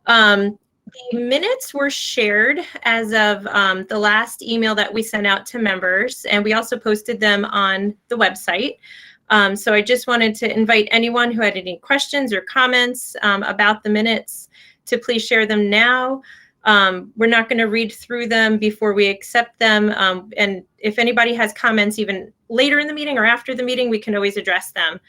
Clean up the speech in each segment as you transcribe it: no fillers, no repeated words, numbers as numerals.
The minutes were shared as of the last email that we sent out to members, and we also posted them on the website. So I just wanted to invite anyone who had any questions or comments about the minutes to please share them now. We're not going to read through them before we accept them. And if anybody has comments even later in the meeting or after the meeting, we can always address them.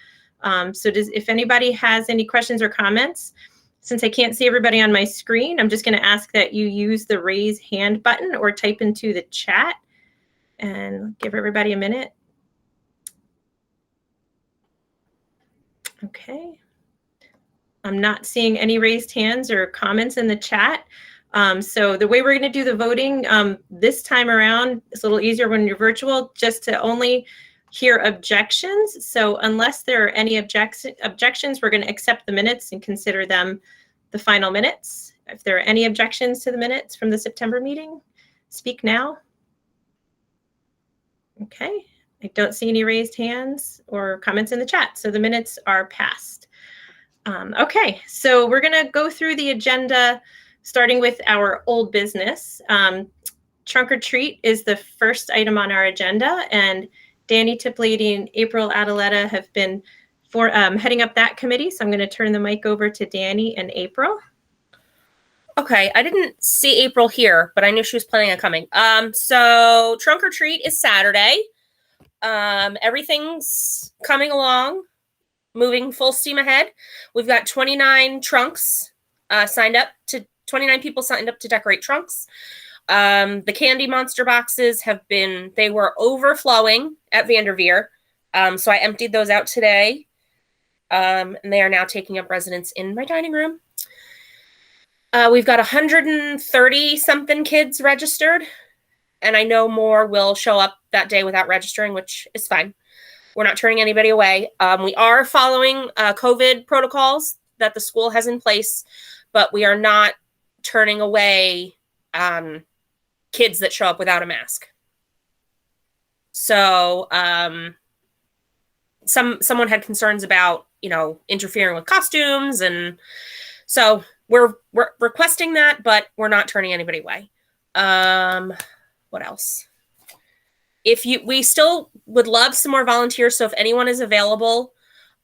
If anybody has any questions or comments, since I can't see everybody on my screen, I'm just going to ask that you use the raise hand button or type into the chat, and give everybody a minute. Okay. I'm not seeing any raised hands or comments in the chat. So the way we're going to do the voting this time around, it's a little easier when you're virtual, just to only hear objections. So unless there are any objections, we're going to accept the minutes and consider them the final minutes. If there are any objections to the minutes from the September meeting, speak now. Okay, I don't see any raised hands or comments in the chat, so the minutes are passed. Okay, so we're going to go through the agenda, starting with our old business. Trunk or treat is the first item on our agenda, and Danny Tiplady and April Adeletta have been heading up that committee. So I'm going to turn the mic over to Danny and April. Okay, I didn't see April here, but I knew she was planning on coming. So trunk or treat is Saturday. Everything's coming along, moving full steam ahead. We've got 29 trunks signed up to 29 people signed up to decorate trunks. The candy monster boxes they were overflowing at Vanderveer. So I emptied those out today. And they are now taking up residence in my dining room. We've got 130 something kids registered, and I know more will show up that day without registering, which is fine. We're not turning anybody away. We are following COVID protocols that the school has in place, but we are not turning away kids that show up without a mask. So someone had concerns about, interfering with costumes, and so we're requesting that, but we're not turning anybody away. What else? We still would love some more volunteers. So if anyone is available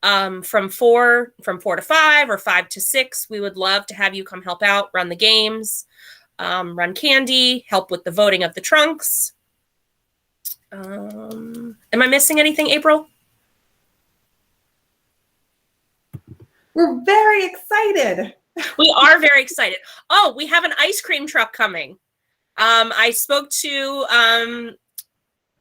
from 4 to 5 or 5 to 6, we would love to have you come help out, run the games, run candy, help with the voting of the trunks. Am I missing anything, April? We're very excited. We are very excited. Oh, we have an ice cream truck coming. I spoke to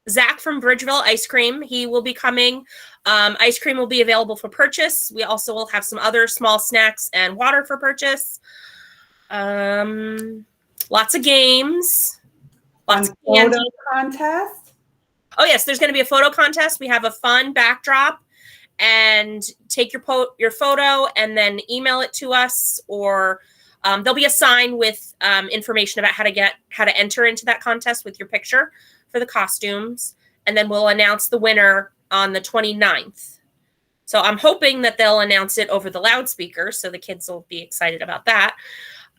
Zach from Bridgeville Ice Cream. He will be coming. Ice cream will be available for purchase. We also will have some other small snacks and water for purchase. Lots of games. Lots of photo contest. Oh yes, there's going to be a photo contest. We have a fun backdrop, and take your photo and then email it to us, or there'll be a sign with information about how to enter into that contest with your picture for the costumes. And then we'll announce the winner on the 29th. So I'm hoping that they'll announce it over the loudspeaker, so the kids will be excited about that.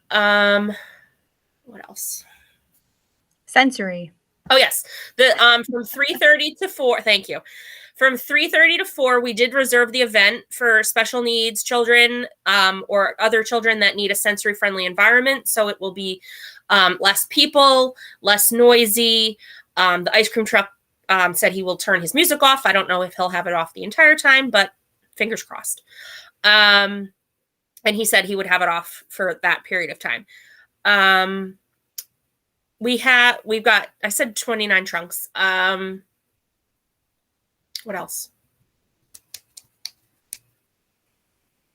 What else? Sensory. Oh yes, from 3:30 to 4. Thank you. From 3:30 to 4, we did reserve the event for special needs children or other children that need a sensory-friendly environment. So it will be less people, less noisy. The ice cream truck said he will turn his music off. I don't know if he'll have it off the entire time, but fingers crossed. And he said he would have it off for that period of time. We've got, I said 29 trunks. What else?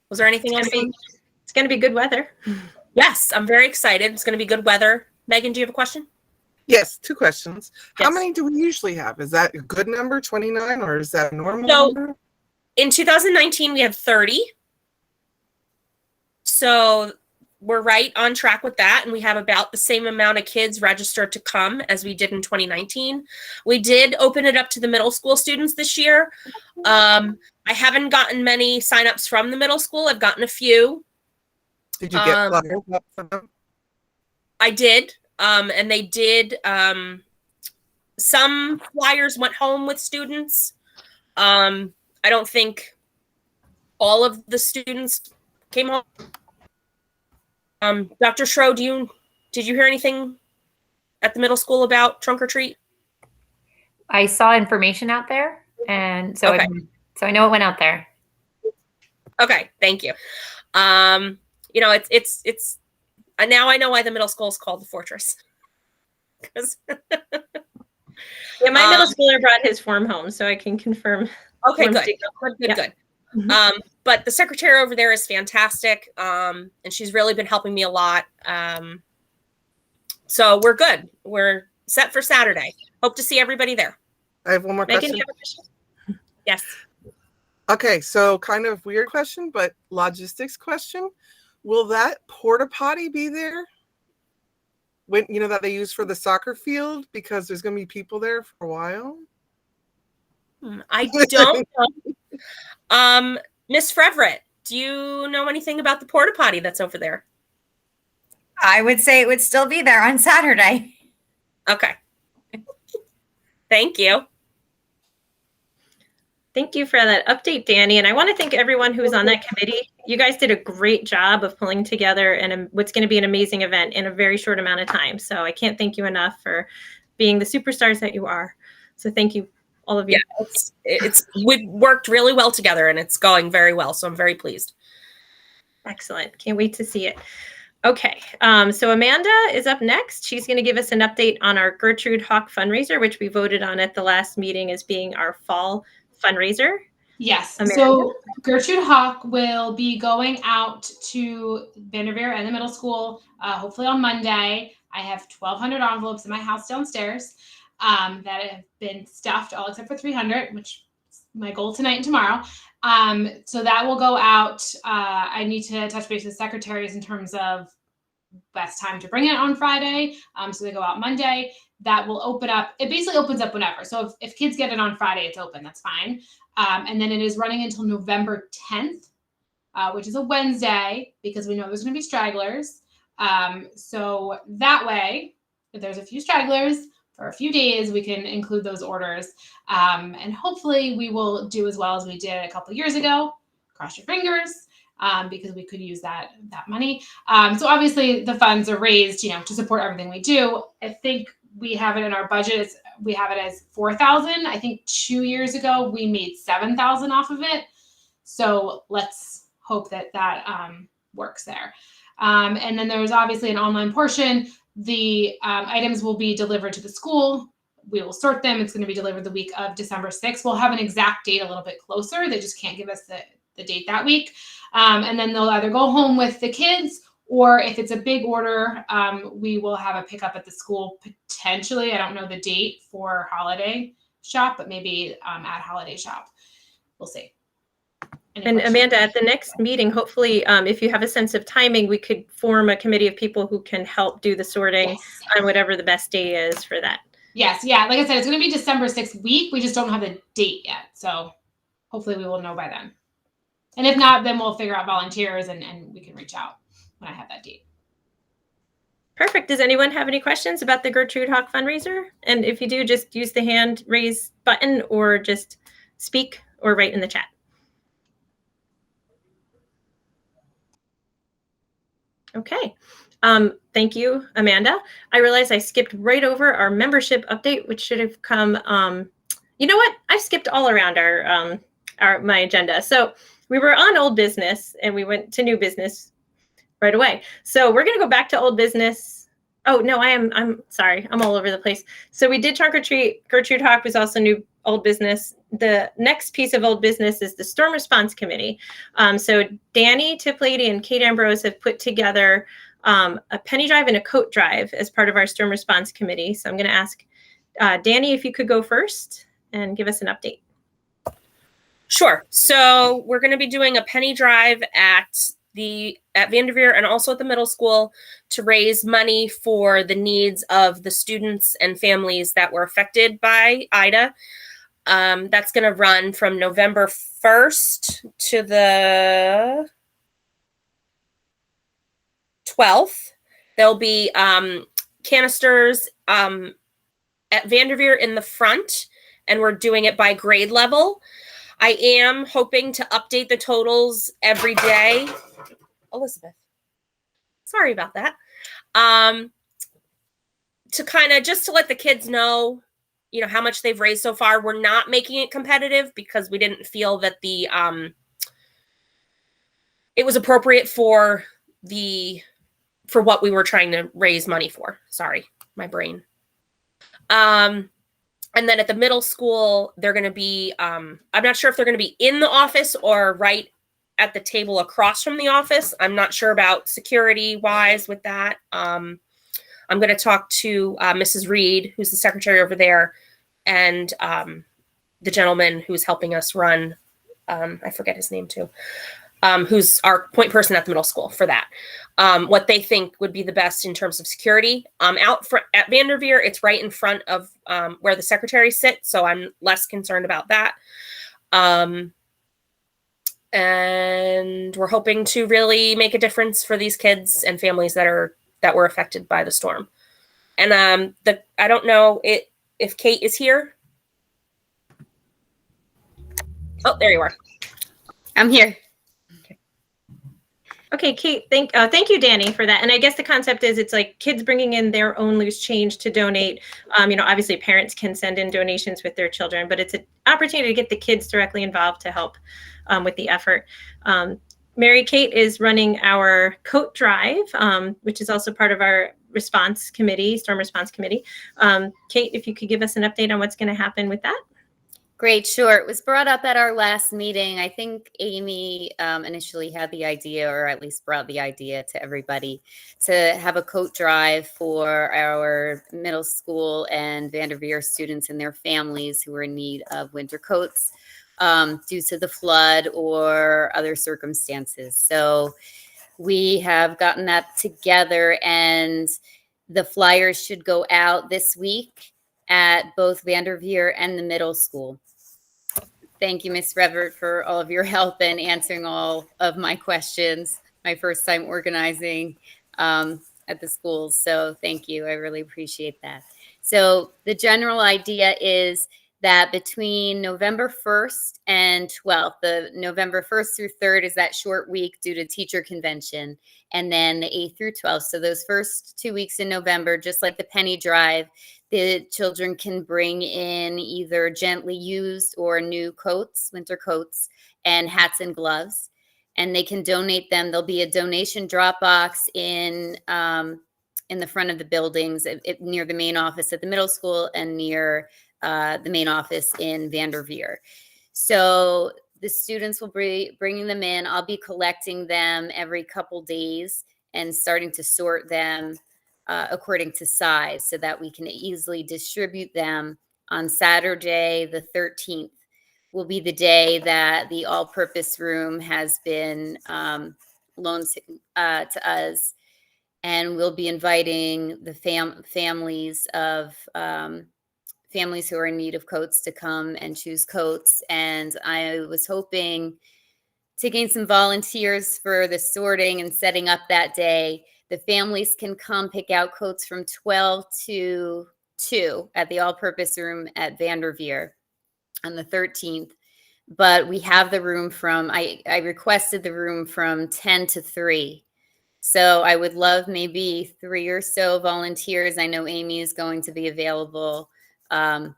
Was there anything else? It's going to be good weather. Yes, I'm very excited. It's going to be good weather. Megan, do you have a question? Yes, 2 questions. Yes. How many do we usually have? Is that a good number, 29, or is that a normal number? In 2019, we had 30. So we're right on track with that, and we have about the same amount of kids registered to come as we did in 2019. We did open it up to the middle school students this year. I haven't gotten many signups from the middle school. I've gotten a few. Did you get flyers up for them? I did. And they did. Some flyers went home with students. I don't think all of the students came home. Dr. Schro, did you hear anything at the middle school about trunk or treat? I saw information out there, and so Okay. I know it went out there. Okay, thank you. It's now I know why the middle school is called the Fortress. Because Yeah, my middle schooler brought his form home, so I can confirm. okay, good. Yeah. Good. Mhm. But the secretary over there is fantastic, and she's really been helping me a lot. So we're good. We're set for Saturday. Hope to see everybody there. I have one more Megan, question. you have a question? Yes. Okay, so kind of weird question, but logistics question. Will that porta potty be there? When that they use for the soccer field, because there's going to be people there for a while? I don't know. Miss Frevert, do you know anything about the porta potty that's over there? I would say it would still be there on Saturday. Okay. Thank you. Thank you for that update, Danny. And I want to thank everyone who was on that committee. You guys did a great job of pulling together what's going to be an amazing event in a very short amount of time. So I can't thank you enough for being the superstars that you are. So thank you, all of you. Yeah, we've worked really well together, and it's going very well. So I'm very pleased. Excellent. Can't wait to see it. Okay, so Amanda is up next. She's going to give us an update on our Gertrude Hawk fundraiser, which we voted on at the last meeting as being our fall fundraiser. Yes. Amanda? So Gertrude Hawk will be going out to Vanderveer and the middle school, hopefully on Monday. I have 1,200 envelopes in my house downstairs that have been stuffed, all except for 300, which is my goal tonight and tomorrow. So that will go out. I need to touch base with secretaries in terms of best time to bring it on Friday. So they go out Monday. That will open up. It basically opens up whenever. So if kids get it on Friday, it's open. That's fine. And then it is running until November 10th, which is a Wednesday, because we know there's going to be stragglers. So that way, if there's a few stragglers for a few days, we can include those orders. And hopefully we will do as well as we did a couple years ago. Cross your fingers. Because we could use that money. So obviously the funds are raised, to support everything we do. I think we have it in our budget. We have it as $4,000. I think 2 years ago we made $7,000 off of it. So let's hope that works there. And then there's obviously an online portion. The items will be delivered to the school. We will sort them. It's going to be delivered the week of December 6th. We'll have an exact date a little bit closer. They just can't give us the date that week. And then they'll either go home with the kids, or if it's a big order, we will have a pickup at the school potentially. I don't know the date for holiday shop, but maybe at holiday shop. We'll see. And Amanda, at the next meeting, hopefully, if you have a sense of timing, we could form a committee of people who can help do the sorting on whatever the best day is for that. Yes. Yeah. Like I said, it's going to be December 6th week. We just don't have the date yet. So hopefully we will know by then. And if not, then we'll figure out volunteers and we can reach out when I have that date. Perfect. Does anyone have any questions about the Gertrude Hawk fundraiser? And if you do, just use the hand raise button or just speak or write in the chat. Okay. Thank you, Amanda. I realize I skipped right over our membership update, which should have come. You know what? I skipped all around my agenda. So we were on old business and we went to new business right away. So we're going to go back to old business. Oh, no, I'm sorry. I'm all over the place. So we did trunk or treat. Gertrude Hawk was also new old business. The next piece of old business is the Storm Response Committee. So Danny Tiplady and Kate Ambrose have put together a penny drive and a coat drive as part of our Storm Response Committee. So I'm going to ask Danny if you could go first and give us an update. Sure. So we're going to be doing a penny drive at Vanderveer and also at the middle school to raise money for the needs of the students and families that were affected by Ida. That's going to run from November 1st to the 12th, there'll be canisters at Vanderveer in the front, and we're doing it by grade level. I am hoping to update the totals every day. Elizabeth, sorry about that. To kind of just to let the kids know, you know, how much they've raised so far. We're not making it competitive because we didn't feel that the it was appropriate for what we were trying to raise money for. Sorry, my brain. And then at the middle school, they're going to be, I'm not sure if they're going to be in the office or right at the table across from the office. I'm not sure about security wise with that. I'm going to talk to Mrs. Reed, who's the secretary over there, and the gentleman who's helping us run, I forget his name too, who's our point person at the middle school for that. What they think would be the best in terms of security. Out at Vanderveer, it's right in front of where the secretaries sit, so I'm less concerned about that. And we're hoping to really make a difference for these kids and families that were affected by the storm. And I don't know if Kate is here. Oh, there you are. I'm here. Okay, Kate, thank you, Danny, for that. And I guess the concept is it's like kids bringing in their own loose change to donate. You know, obviously parents can send in donations with their children, but it's an opportunity to get the kids directly involved to help with the effort. Mary Kate is running our coat drive, which is also part of our response committee, storm response committee. Kate, if you could give us an update on what's going to happen with that. Great, sure. It was brought up at our last meeting. I think Amy initially had the idea, or at least brought the idea to everybody, to have a coat drive for our middle school and Vanderveer students and their families who are in need of winter coats due to the flood or other circumstances. So we have gotten that together, and the flyers should go out this week at both Vanderveer and the middle school. Thank you, Ms. Revert, for all of your help and answering all of my questions. My first time organizing at the schools. So thank you. I really appreciate that. So the general idea is that between November 1st and 12th, the November 1st through 3rd is that short week due to teacher convention, and then the 8th through 12th. So those first 2 weeks in November, just like the penny drive, the children can bring in either gently used or new coats, winter coats, and hats and gloves, and they can donate them. There'll be a donation drop box in the front of the buildings near the main office at the middle school and near the main office in Vanderveer. So the students will be bringing them in. I'll be collecting them every couple days and starting to sort them according to size so that we can easily distribute them. On Saturday, the 13th, will be the day that the all-purpose room has been loaned to us. And we'll be inviting the families who are in need of coats to come and choose coats. And I was hoping to gain some volunteers for the sorting and setting up that day. The families can come pick out coats from 12 to 2 at the all-purpose room at Vanderveer on the 13th. But we have the room I requested the room from 10 to 3. So I would love maybe 3 or so volunteers. I know Amy is going to be available. My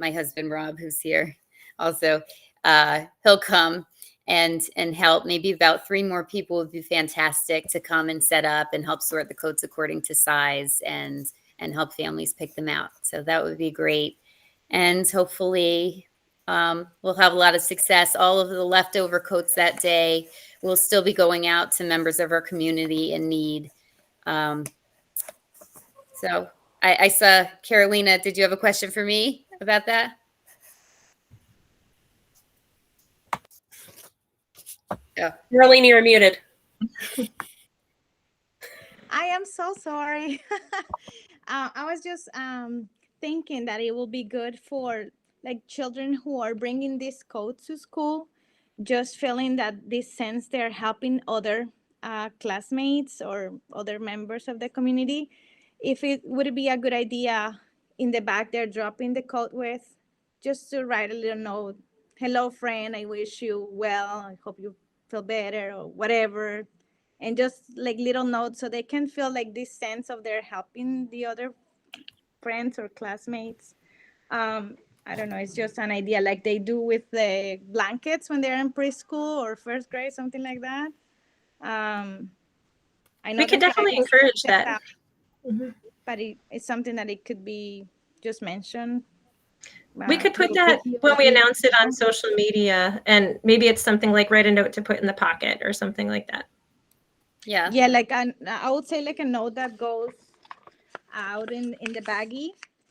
husband, Rob, who's here also, he'll come and help. Maybe about 3 more people would be fantastic to come and set up and help sort the coats according to size and help families pick them out. So that would be great. And hopefully we'll have a lot of success. All of the leftover coats that day will still be going out to members of our community in need. So I saw Carolina. Did you have a question for me about that? Oh. Carolina, you're muted. I am so sorry. I was just thinking that it will be good for like children who are bringing these coats to school, just feeling that this sense they're helping other classmates or other members of the community, if it would be a good idea in the back there dropping the code with, just to write a little note, hello friend, I wish you well, I hope you feel better or whatever, and just like little notes so they can feel like this sense of they're helping the other friends or classmates. I don't know, it's just an idea like they do with the blankets when they're in preschool or first grade, something like that. I know We could the definitely flyers encourage sent that. out, but it's something that it could be just mentioned. We could put little that PTO when we meeting, announce it on you know? social media, and maybe it's something like write a note to put in the pocket or something like that. Yeah. Yeah, like I would say like a note that goes out in the baggie,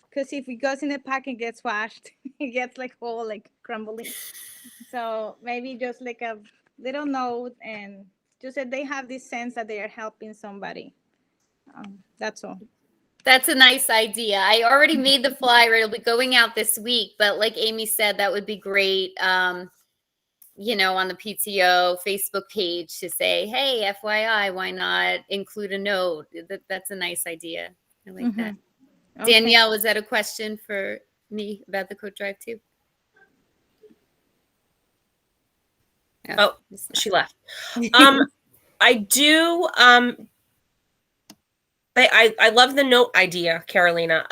because if it goes in the pack, it gets washed. It gets like whole, like crumbling. So maybe just like a little note, and just that they have this sense that they are helping somebody. That's all. That's a nice idea. I already made the flyer. It'll be going out this week, but like Amy said, that would be great. You know, on the PTO Facebook page to say, hey, FYI, why not include a note? That's a nice idea. I like that. Okay. Danielle, was that a question for me about the coat drive too? Oh, she left. I do. I love the note idea, Carolina.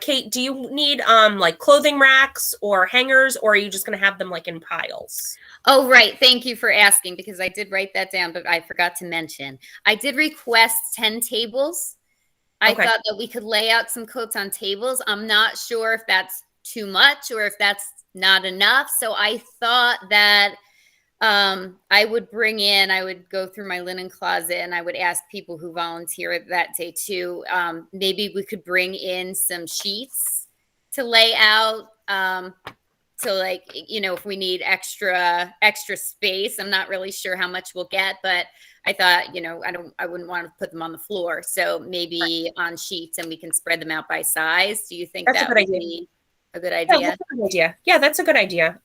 Kate, do you need like clothing racks or hangers, or are you just going to have them like in piles? Oh, right. Thank you for asking, because I did write that down, but I forgot to mention. I did request 10 tables. I Okay. thought that we could lay out some coats on tables. I'm not sure if that's too much or if that's not enough. So I thought that I would go through my linen closet and I would ask people who volunteer that day too. Maybe we could bring in some sheets to lay out. So like, you know, if we need extra space, I'm not really sure how much we'll get, but I thought, you know, I wouldn't want to put them on the floor. So maybe on sheets and we can spread them out by size. Do you think That's a that good would idea. be a good idea? Yeah, that's a good idea. Yeah, that's a good idea.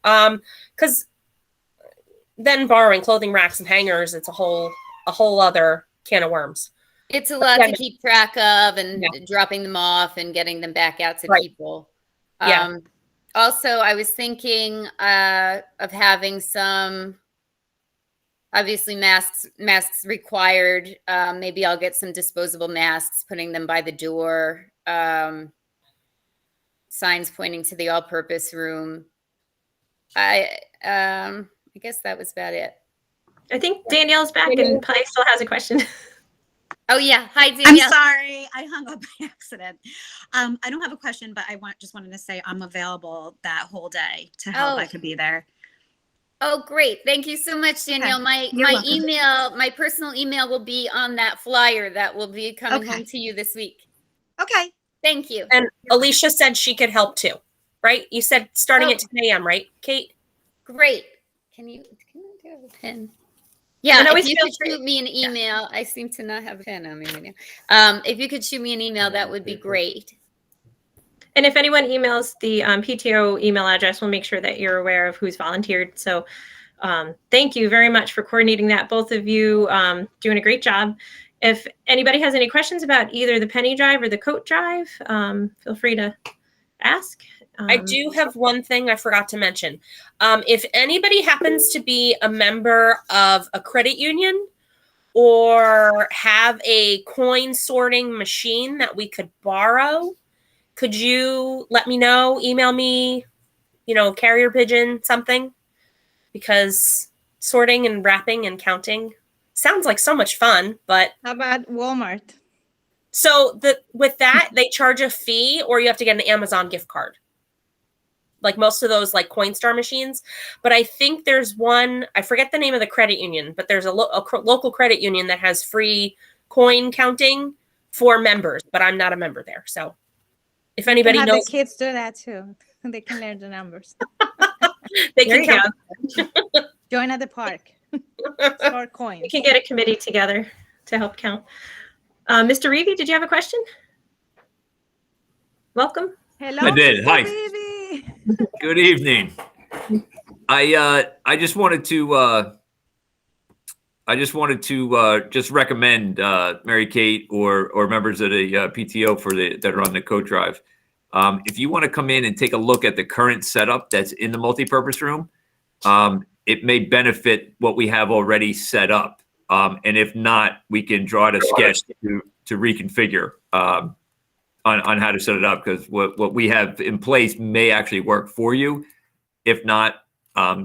Because then borrowing clothing racks and hangers, it's a whole other can of worms. It's a lot to keep track of, and dropping them off and getting them back out to people. Yeah. Also, I was thinking of having some, obviously masks required. Maybe I'll get some disposable masks, putting them by the door. Signs pointing to the all-purpose room. I guess that was about it. I think Danielle's back and probably still has a question. Oh yeah, hi Danielle. I'm sorry, I hung up by accident. I don't have a question, but I just wanted to say I'm available that whole day to help. I could be there. Oh, great! Thank you so much, Danielle. Okay. My email, my personal email, will be on that flyer that will be coming home to you this week. Okay. Thank you. And Alicia said she could help too, right? You said starting at 10 a.m., right, Kate? Great. Can you do have a pen? Yeah, if you could shoot me an email. I seem to not have a pen on me right now. If you could shoot me an email, that would be great. And if anyone emails the PTO email address, we'll make sure that you're aware of who's volunteered. So thank you very much for coordinating that. Both of you doing a great job. If anybody has any questions about either the penny drive or the coat drive, feel free to ask. I do have one thing I forgot to mention. If anybody happens to be a member of a credit union or have a coin sorting machine that we could borrow, could you let me know? Email me, carrier pigeon, something, because sorting and wrapping and counting sounds like so much fun. But how about Walmart? So with that, they charge a fee, or you have to get an Amazon gift card, like most of those like Coinstar machines. But I think there's one, I forget the name of the credit union, but there's a local credit union that has free coin counting for members, but I'm not a member there. So if anybody knows, the kids do that too. They can learn the numbers. They can count. Join at the park. Store coins. We can get a committee together to help count. Mr. Reevy, did you have a question? Welcome. Hello. I did. Mr. Hi. Reevy. Good evening. I just wanted to I just wanted to just recommend Mary Kate or members of the PTO that are on the coat drive. If you want to come in and take a look at the current setup that's in the multipurpose room, it may benefit what we have already set up. And if not, we can draw out a sketch to reconfigure on how to set it up, because what we have in place may actually work for you. If not,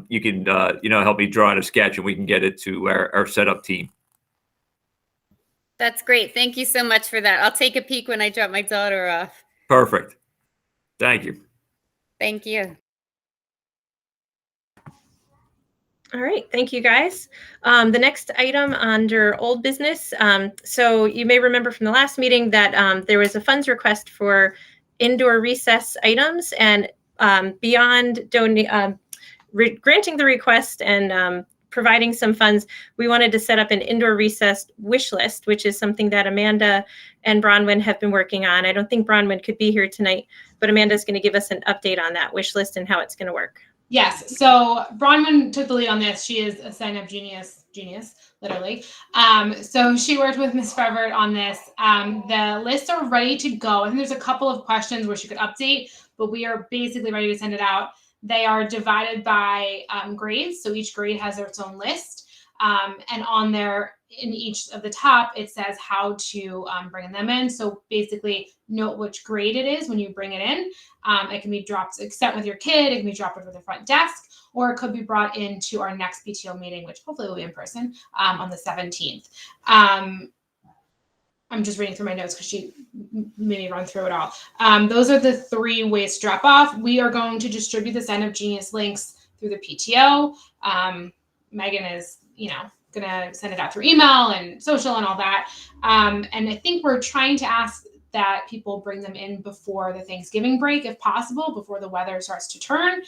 you can help me draw out a sketch and we can get it to our setup team. That's great. Thank you so much for that. I'll take a peek when I drop my daughter off. Perfect. Thank you. Thank you. All right, thank you guys. The next item under old business. So you may remember from the last meeting that there was a funds request for indoor recess items, and beyond granting the request and providing some funds, we wanted to set up an indoor recess wish list, which is something that Amanda and Bronwyn have been working on. I don't think Bronwyn could be here tonight, but Amanda's going to give us an update on that wish list and how it's going to work. Yes, so Bronwyn took the lead on this. She is a sign-up genius, literally. So she worked with Ms. Fevert on this. The lists are ready to go. I think there's a couple of questions where she could update, but we are basically ready to send it out. They are divided by grades, so each grade has its own list. And on there, in each of the top, it says how to bring them in. So basically, note which grade it is when you bring it in. It can be dropped, sent with your kid. It can be dropped over the front desk, or it could be brought into our next PTO meeting, which hopefully will be in person on the 17th. I'm just reading through my notes because she made me run through it all. Those are the 3 ways to drop off. We are going to distribute the Sign Up Genius links through the PTO. Megan is, going to send it out through email and social and all that. And I think we're trying to ask that people bring them in before the Thanksgiving break, if possible, before the weather starts to turn.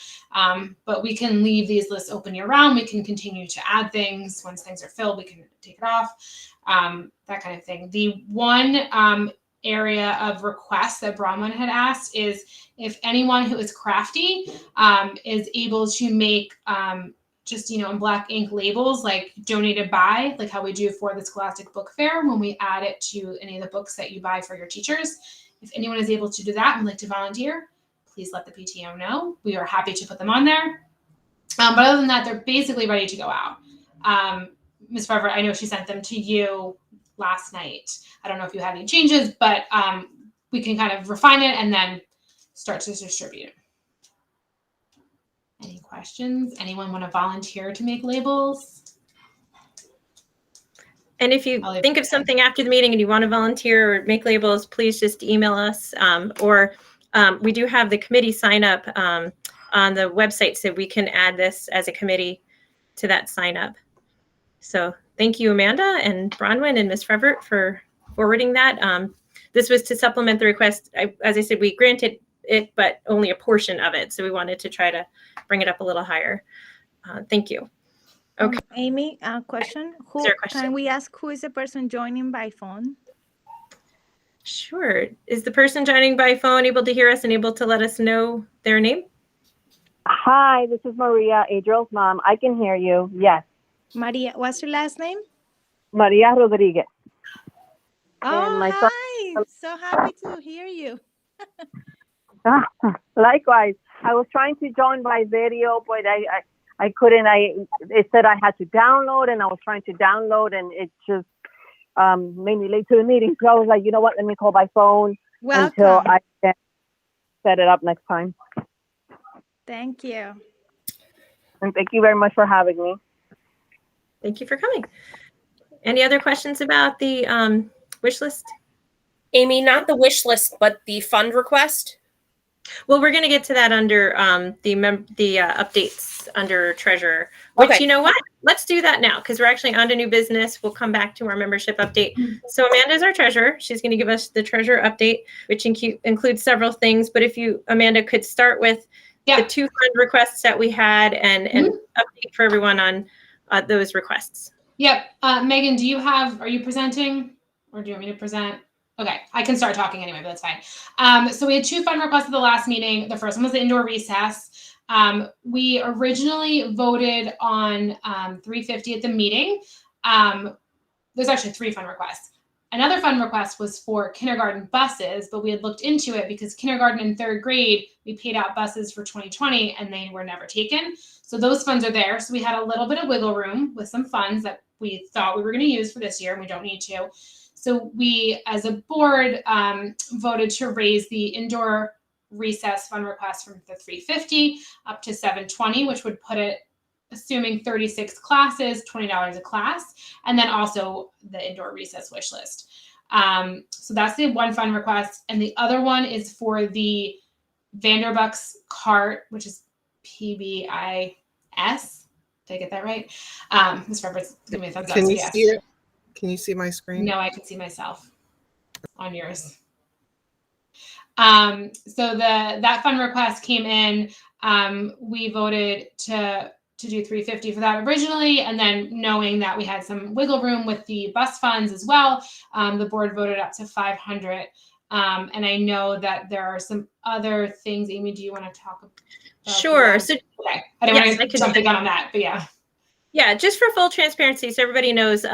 But we can leave these lists open year round. We can continue to add things. Once things are filled, we can take it off, that kind of thing. The one area of requests that Bronwyn had asked is if anyone who is crafty is able to make just, in black ink labels, like donated by, like how we do for the Scholastic Book Fair when we add it to any of the books that you buy for your teachers. If anyone is able to do that and like to volunteer, please let the PTO know. We are happy to put them on there. But other than that, they're basically ready to go out. Ms. Farver, I know she sent them to you last night. I don't know if you had any changes, but we can kind of refine it and then start to distribute. Any questions? Anyone want to volunteer to make labels? And if you think of something after the meeting and you want to volunteer or make labels, please just email us. Or we do have the committee sign up on the website, so we can add this as a committee to that sign up. So thank you, Amanda and Bronwyn and Ms. Frevert, for forwarding that. This was to supplement the request. As I said, we granted it, but only a portion of it. So we wanted to try to bring it up a little higher. Thank you. Okay. Amy, a question. Can we ask who is the person joining by phone? Sure. Is the person joining by phone able to hear us and able to let us know their name? Hi, this is Maria, Adriel's mom. I can hear you. Yes. Maria, what's your last name? Maria Rodriguez. Oh, hi. I'm so happy to hear you. Likewise. I was trying to join by video, but I couldn't. It said I had to download, and I was trying to download, and it just made me late to the meeting. So I was like, you know what? Let me call by phone until I can set it up next time. Thank you. And thank you very much for having me. Thank you for coming. Any other questions about the wish list? Amy, not the wish list, but the fund request. Well, we're going to get to that under the updates under treasurer, which, okay. You know what? Let's do that now because we're actually on to new business. We'll come back to our membership update. So Amanda is our treasurer. She's going to give us the treasurer update, which includes several things. But if you, Amanda, could start with the 2 fund requests that we had and update for everyone on those requests. Yep. Megan, are you presenting or do you want me to present? Okay, I can start talking anyway, but that's fine. So we had 2 fund requests at the last meeting. The first one was the indoor recess. We originally voted on $350 at the meeting. There's actually 3 fund requests. Another fund request was for kindergarten buses, but we had looked into it because kindergarten and 3rd grade, we paid out buses for 2020 and they were never taken. So those funds are there. So we had a little bit of wiggle room with some funds that we thought we were going to use for this year and we don't need to. So we, as a board, voted to raise the indoor recess fund request from the $350 up to $720, which would put it, assuming 36 classes, $20 a class, and then also the indoor recess wish list. So that's the one fund request. And the other one is for the Vanderbucks cart, which is PBIS. Did I get that right? Ms. Roberts, give me a thumbs up. Can So you yes. see it? Can you see my screen? No, I can see myself on yours. So that fund request came in. We voted to do $350 for that originally, and then knowing that we had some wiggle room with the bus funds as well, the board voted up to $500. And I know that there are some other things. Amy, do you want to talk about? Sure. So okay. I don't want to jump the gun on that, but yeah. Yeah, just for full transparency, so everybody knows,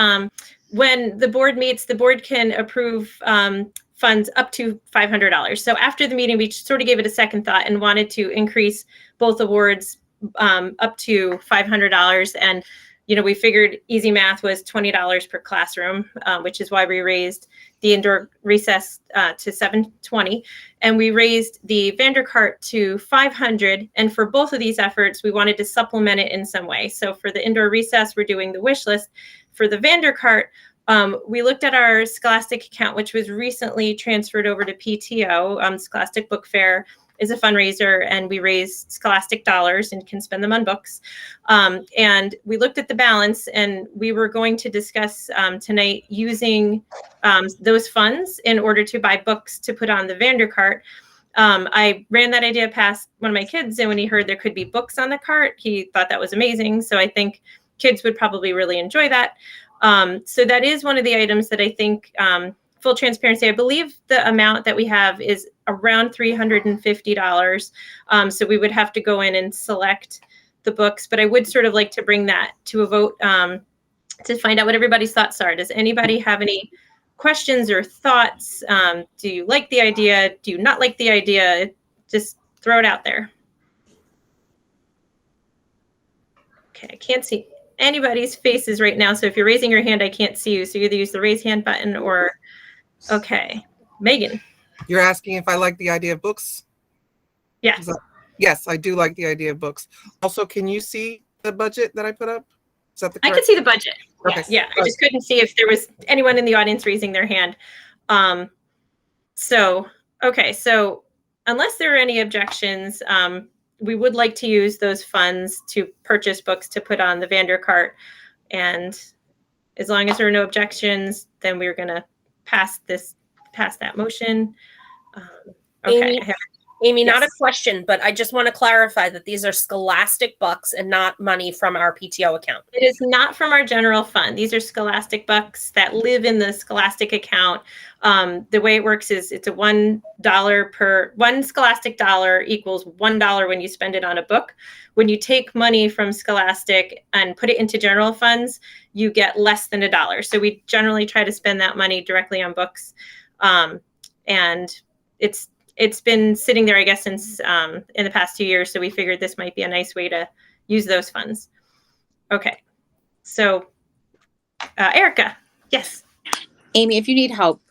when the board meets, the board can approve funds up to $500. So after the meeting, we sort of gave it a second thought and wanted to increase both awards up to $500. And, you know, we figured easy math was $20 per classroom, which is why we raised the indoor recess to $720. And we raised the Vandercart to $500. And for both of these efforts, we wanted to supplement it in some way. So for the indoor recess, we're doing the wish list. For the Vandercart, we looked at our Scholastic account, which was recently transferred over to PTO. Scholastic Book Fair is a fundraiser, and we raise Scholastic dollars and can spend them on books. And we looked at the balance, and we were going to discuss tonight using those funds in order to buy books to put on the Vandercart. I ran that idea past one of my kids, and when he heard there could be books on the cart, he thought that was amazing. So I think kids would probably really enjoy that. So that is one of the items that I think, full transparency, I believe the amount that we have is around $350. So we would have to go in and select the books, but I would sort of like to bring that to a vote to find out what everybody's thoughts are. Does anybody have any questions or thoughts? Do you like the idea? Do you not like the idea? Just throw it out there. Okay, I can't see anybody's faces right now. So if you're raising your hand, I can't see you. So you either use the raise hand button or, okay. Megan. You're asking if I like the idea of books? Yeah. Yes, I do like the idea of books. Also, can you see the budget that I put up? Is that the correct? I can see the budget. Okay. Yeah, I just couldn't see if there was anyone in the audience raising their hand. Okay, so unless there are any objections, we would like to use those funds to purchase books to put on the Vandercart. And as long as there are no objections, then we're going to pass that motion. Okay. Amy, Yes. not a question, but I just want to clarify that these are Scholastic bucks and not money from our PTO account. It is not from our general fund. These are Scholastic bucks that live in the Scholastic account. The way it works is it's a $1 per one Scholastic dollar equals $1 when you spend it on a book. When you take money from Scholastic and put it into general funds, you get less than $1. So we generally try to spend that money directly on books. And it's been sitting there, I guess, since in the past 2 years. So we figured this might be a nice way to use those funds. Okay. So Erica, yes. Amy, if you need help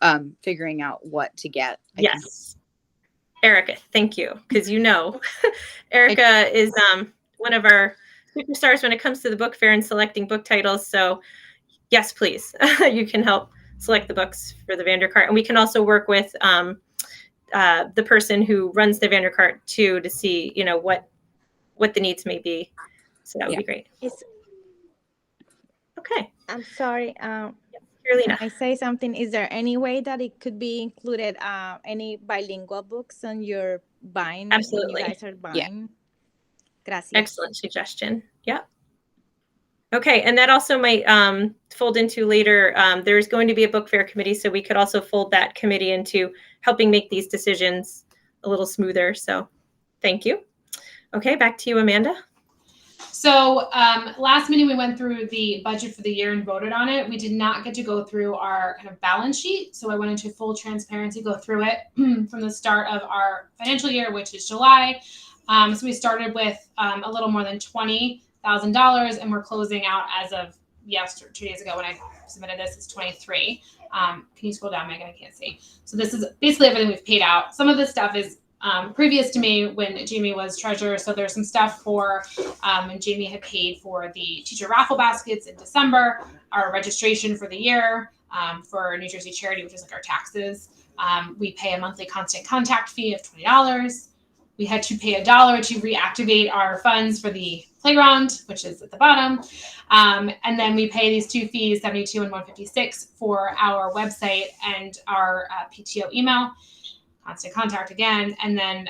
figuring out what to get. Yes. Erica, thank you. Because Erica is one of our superstars when it comes to the book fair and selecting book titles. So yes, please, you can help select the books for the Vandercart. And we can also work with the person who runs the Vandercart too, to see, what the needs may be. So that would be great. Okay. I'm sorry. Carolina. Can I say something? Is there any way that it could be included, any bilingual books on your buying? Absolutely. When you guys are buying? Yeah. Gracias. Excellent suggestion. Yeah. Okay, and that also might fold into later. There's going to be a book fair committee, so we could also fold that committee into helping make these decisions a little smoother. So thank you. Okay, back to you, Amanda. So last meeting, we went through the budget for the year and voted on it. We did not get to go through our kind of balance sheet. So I went into full transparency, go through it from the start of our financial year, which is July. So we started with a little more than $20,000, and we're closing out as of 2 days ago when I submitted this, is 23. Can you scroll down, Megan? I can't see. So this is basically everything we've paid out. Some of this stuff is previous to me when Jamie was treasurer. So there's some stuff for when Jamie had paid for the teacher raffle baskets in December, our registration for the year for New Jersey Charity, which is like our taxes. We pay a monthly constant contact fee of $20. We had to pay $1 to reactivate our funds for the playground, which is at the bottom. And then we pay these two fees, 72 and 156, for our website and our PTO email. Constant contact again. And then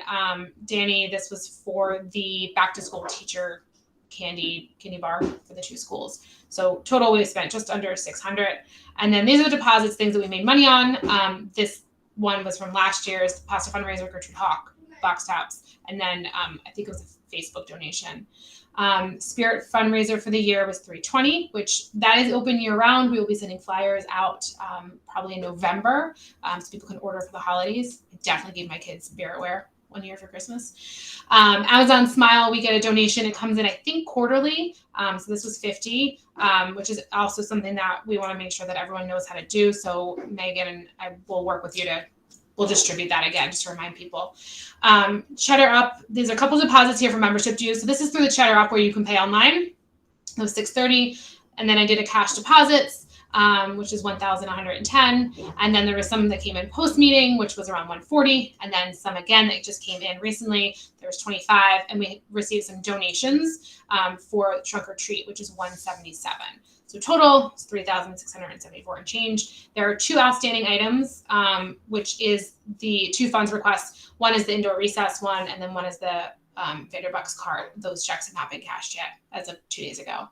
Danny, this was for the back to school teacher candy bar for the two schools. So total we spent just under $600. And then these are the deposits, things that we made money on. This one was from last year's pasta fundraiser, Gertrude Hawk box tops. And then I think it was a Facebook donation. Spirit fundraiser for the year was $320, which that is open year round. We will be sending flyers out probably in November so people can order for the holidays. I definitely gave my kids Spiritware one year for Christmas. Amazon Smile, we get a donation. It comes in, I think, quarterly. So this was $50, which is also something that we want to make sure that everyone knows how to do. So Megan and I will work with you we'll distribute that again, just to remind people. Cheddar Up, there's a couple deposits here for membership dues. So this is through the Cheddar Up where you can pay online. It was $630. And then I did a cash deposits, which is $1,110. And then there was some that came in post-meeting, which was around $140. And then some again that just came in recently. There was $25. And we received some donations for Trunk or Treat, which is $177. So total is $3,674 and change. There are two outstanding items, which is the two funds requests. One is the indoor recess one, and then one is the Vanderbucks card. Those checks have not been cashed yet as of 2 days ago.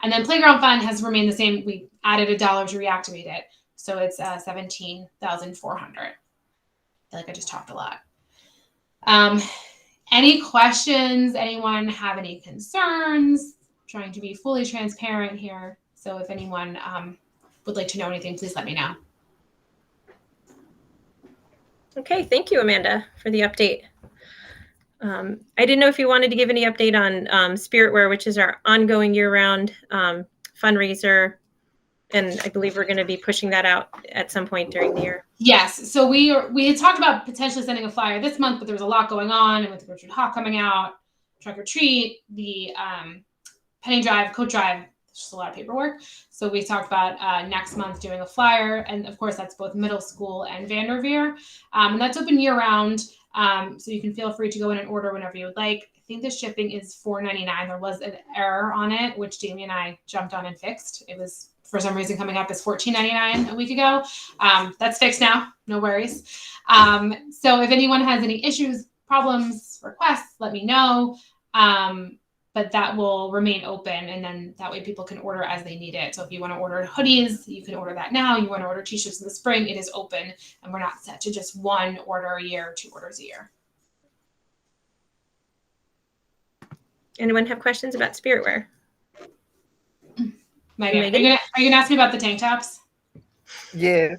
And then playground fund has remained the same. We added $1 to reactivate it. So it's $17,400. I feel like I just talked a lot. Any questions? Anyone have any concerns? I'm trying to be fully transparent here. So if anyone would like to know anything, please let me know. Okay, thank you, Amanda, for the update. I didn't know if you wanted to give any update on Spiritware, which is our ongoing year-round fundraiser. And I believe we're going to be pushing that out at some point during the year. Yes. So we had talked about potentially sending a flyer this month, but there was a lot going on. And with Gertrude Hawk coming out, Trunk or Treat, the penny drive, coat drive, just a lot of paperwork. So we talked about next month doing a flyer. And of course, that's both middle school and Vanderveer. And that's open year round. So you can feel free to go in and order whenever you would like. I think the shipping is $4.99. There was an error on it, which Jamie and I jumped on and fixed. It was for some reason coming up as $14.99 a week ago. That's fixed now. No worries. So if anyone has any issues, problems, requests, let me know. But that will remain open, and then that way people can order as they need it. So if you want to order hoodies, you can order that now. You want to order t-shirts in the spring, it is open, and we're not set to just one order a year, 2 orders a year. Anyone have questions about Spiritware? Megan, are you gonna ask me about the tank tops? Yeah.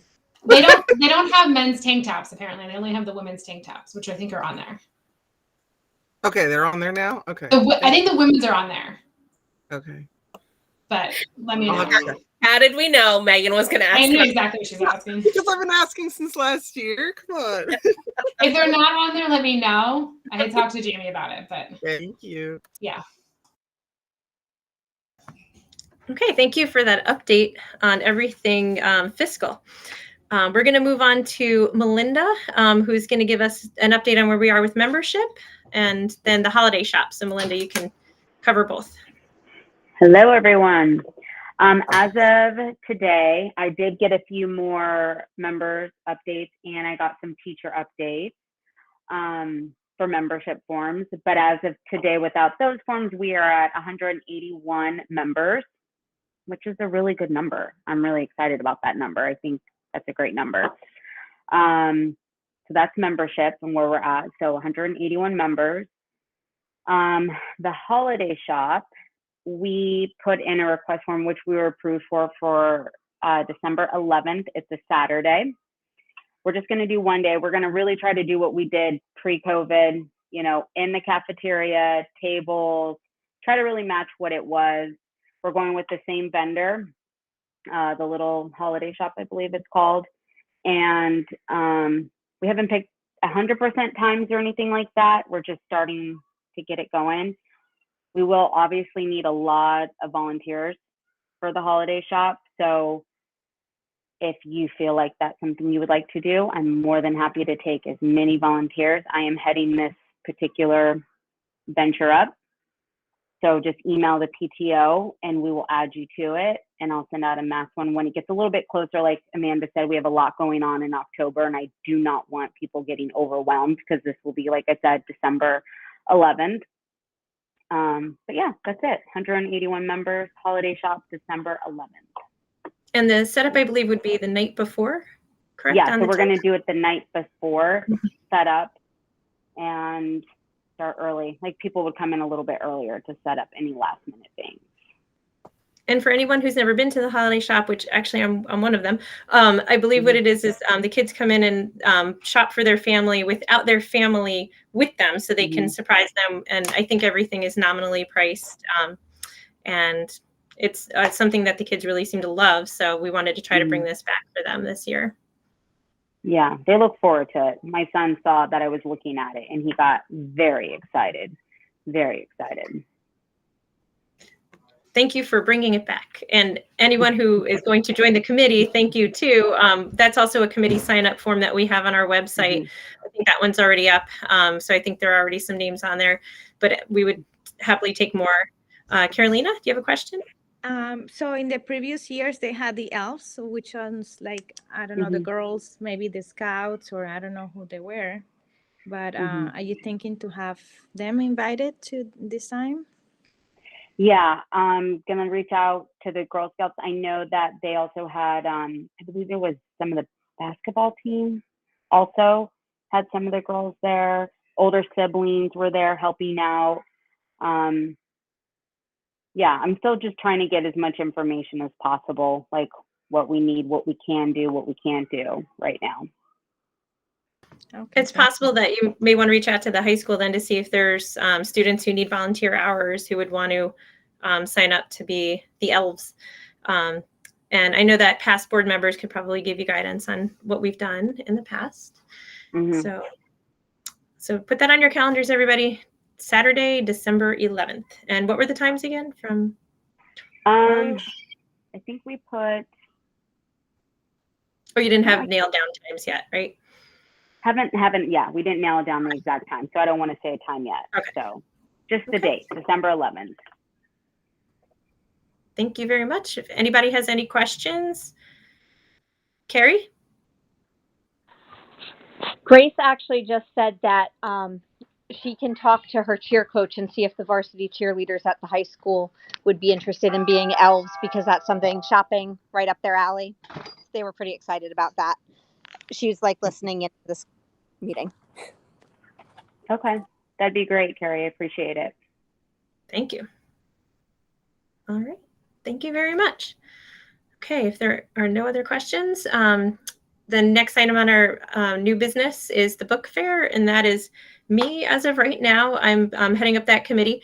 They don't have men's tank tops apparently. They only have the women's tank tops, which I think are on there. Okay, they're on there now? Okay. I think the women's are on there. Okay. But let me know. How did we know Megan was going to ask? I knew exactly what she was asking. Because I've been asking since last year. Come on. If they're not on there, let me know. I had talked to Jamie about it, but thank you. Yeah. Okay, thank you for that update on everything fiscal. We're going to move on to Melinda, who's going to give us an update on where we are with membership and then the holiday shop. So Melinda, you can cover both. Hello, everyone. As of today, I did get a few more members updates and I got some teacher updates for membership forms. But as of today, without those forms, we are at 181 members, which is a really good number. I'm really excited about that number. I think that's a great number. So that's membership and where we're at. So 181 members. The holiday shop, we put in a request form, which we were approved for December 11th. It's a Saturday. We're just going to do one day. We're going to really try to do what we did pre-COVID, you know, in the cafeteria, tables, try to really match what it was. We're going with the same vendor, the little holiday shop, I believe it's called. And we haven't picked 100% times or anything like that. We're just starting to get it going. We will obviously need a lot of volunteers for the holiday shop. So if you feel like that's something you would like to do, I'm more than happy to take as many volunteers. I am heading this particular venture up. So just email the PTO and we will add you to it. And I'll send out a mass one when it gets a little bit closer. Like Amanda said, we have a lot going on in October, and I do not want people getting overwhelmed because this will be, like I said, December 11th. But yeah, that's it. 181 members, holiday shop, December 11th. And the setup, I believe, would be the night before, correct? Yeah, On so the we're going to 10th? do it the night before, set up, and start early. Like people would come in a little bit earlier to set up any last minute things. And for anyone who's never been to the holiday shop, which actually I'm one of them, I believe what it is the kids come in and shop for their family without their family with them, so they can surprise them. And I think everything is nominally priced, and it's something that the kids really seem to love. So we wanted to try to bring this back for them this year. Yeah, they look forward to it. My son saw that I was looking at it and he got very excited, very excited. Thank you for bringing it back. And anyone who is going to join the committee, thank you too. That's also a committee sign up form that we have on our website. I think that one's already up. So I think there are already some names on there, but we would happily take more. Carolina, do you have a question? So in the previous years, they had the elves, so which ones, like, I don't know, the girls, maybe the scouts, or I don't know who they were. But are you thinking to have them invited to this time? Yeah, I'm gonna reach out to the Girl Scouts. I know that they also had, I believe it was some of the basketball team also had some of the girls there. Older siblings were there helping out. Yeah, I'm still just trying to get as much information as possible, like what we need, what we can do, what we can't do right now. Okay. It's possible that you may want to reach out to the high school then to see if there's students who need volunteer hours who would want to sign up to be the elves. And I know that past board members could probably give you guidance on what we've done in the past. So put that on your calendars, everybody. Saturday, December 11th. And what were the times again? From I think we put. Oh, you didn't have nailed down times yet, right? Haven't. Yeah, we didn't nail down the exact time, so I don't want to say a time yet. Okay. So just the date, December 11th. Thank you very much. If anybody has any questions, Carrie? Grace actually just said that she can talk to her cheer coach and see if the varsity cheerleaders at the high school would be interested in being elves, because that's something shopping right up their alley. They were pretty excited about that. She was like listening in this meeting. Okay, that'd be great, Carrie. I appreciate it. Thank you. All right. Thank you very much. Okay, if there are no other questions, the next item on our new business is the book fair, and that is me as of right now. I'm heading up that committee.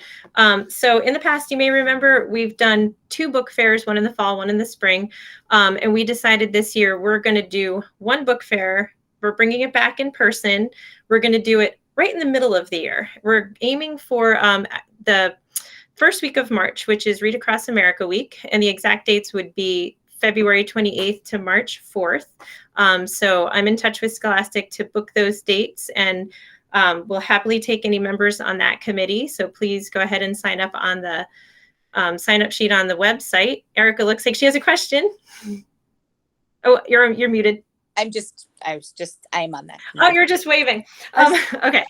So in the past, you may remember we've done 2 book fairs, one in the fall, one in the spring. And we decided this year we're going to do one book fair. We're bringing it back in person. We're going to do it right in the middle of the year. We're aiming for the first week of March, which is Read Across America Week. And the exact dates would be February 28th to March 4th. So I'm in touch with Scholastic to book those dates, and we'll happily take any members on that committee. So please go ahead and sign up on the sign up sheet on the website. Erica looks like she has a question. Oh, you're muted. I'm on that. Oh, you're just waving. Okay.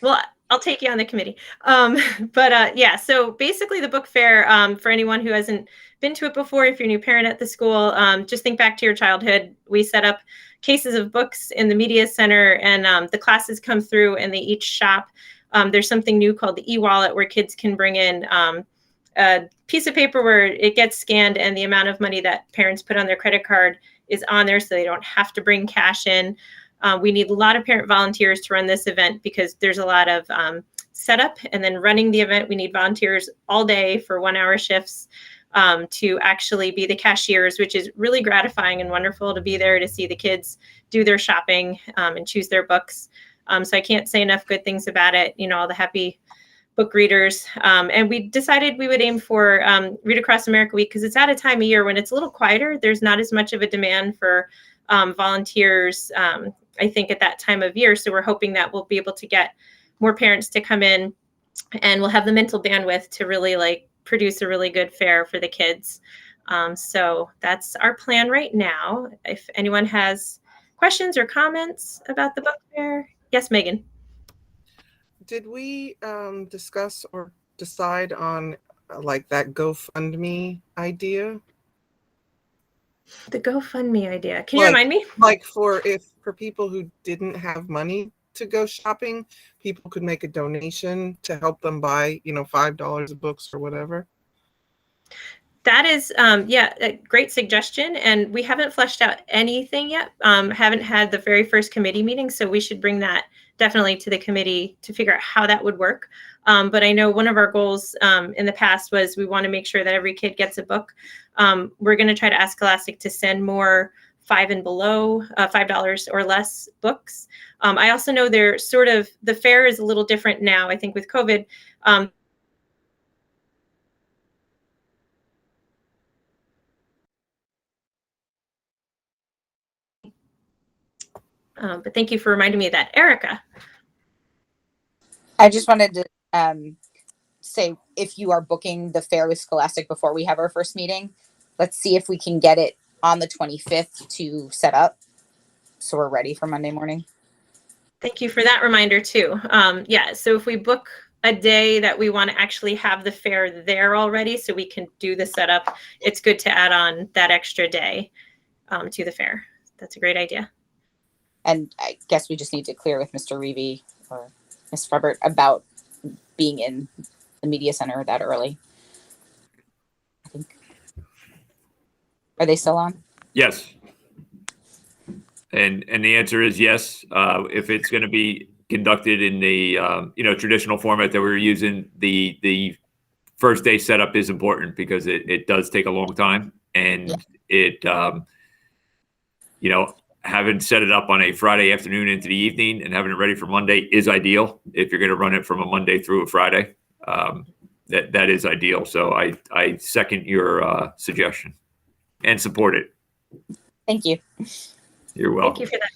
Well, I'll take you on the committee. Yeah, so basically the book fair, for anyone who hasn't been to it before, if you're a new parent at the school, just think back to your childhood. We set up cases of books in the media center, and the classes come through and they each shop. There's something new called the e-wallet where kids can bring in a piece of paper where it gets scanned and the amount of money that parents put on their credit card is on there, so they don't have to bring cash in. We need a lot of parent volunteers to run this event because there's a lot of setup and then running the event. We need volunteers all day for 1-hour shifts to actually be the cashiers, which is really gratifying and wonderful to be there to see the kids do their shopping and choose their books. So I can't say enough good things about it. You know, all the happy book readers. And we decided we would aim for Read Across America Week because it's at a time of year when it's a little quieter. There's not as much of a demand for volunteers, I think, at that time of year. So we're hoping that we'll be able to get more parents to come in, and we'll have the mental bandwidth to really like produce a really good fair for the kids. So that's our plan right now. If anyone has questions or comments about the book fair. Yes, Megan. Did we discuss or decide on like that GoFundMe idea? The GoFundMe idea. Can you remind me? Like for people who didn't have money to go shopping, people could make a donation to help them buy, $5 of books or whatever. That is, a great suggestion. And we haven't fleshed out anything yet. Haven't had the very first committee meeting. So we should bring that definitely to the committee to figure out how that would work. But I know one of our goals in the past was we want to make sure that every kid gets a book. We're going to try to ask Scholastic to send more $5 or less books. I also know the fair is a little different now, I think, with COVID. But thank you for reminding me of that. Erica. I just wanted to say, if you are booking the fair with Scholastic before we have our first meeting, let's see if we can get it on the 25th to set up so we're ready for Monday morning. Thank you for that reminder too. So if we book a day that we want to actually have the fair there already so we can do the setup, it's good to add on that extra day to the fair. That's a great idea. And I guess we just need to clear with Mr. Reevy or Ms. Frebert about being in the media center that early. I think. Are they still on? Yes. And the answer is yes. If it's going to be conducted in the traditional format that we're using, the first day setup is important because it does take a long time, and having set it up on a Friday afternoon into the evening and having it ready for Monday is ideal. If you're going to run it from a Monday through a Friday, that is ideal. So I second your suggestion and support it. Thank you. You're welcome. Thank you for that.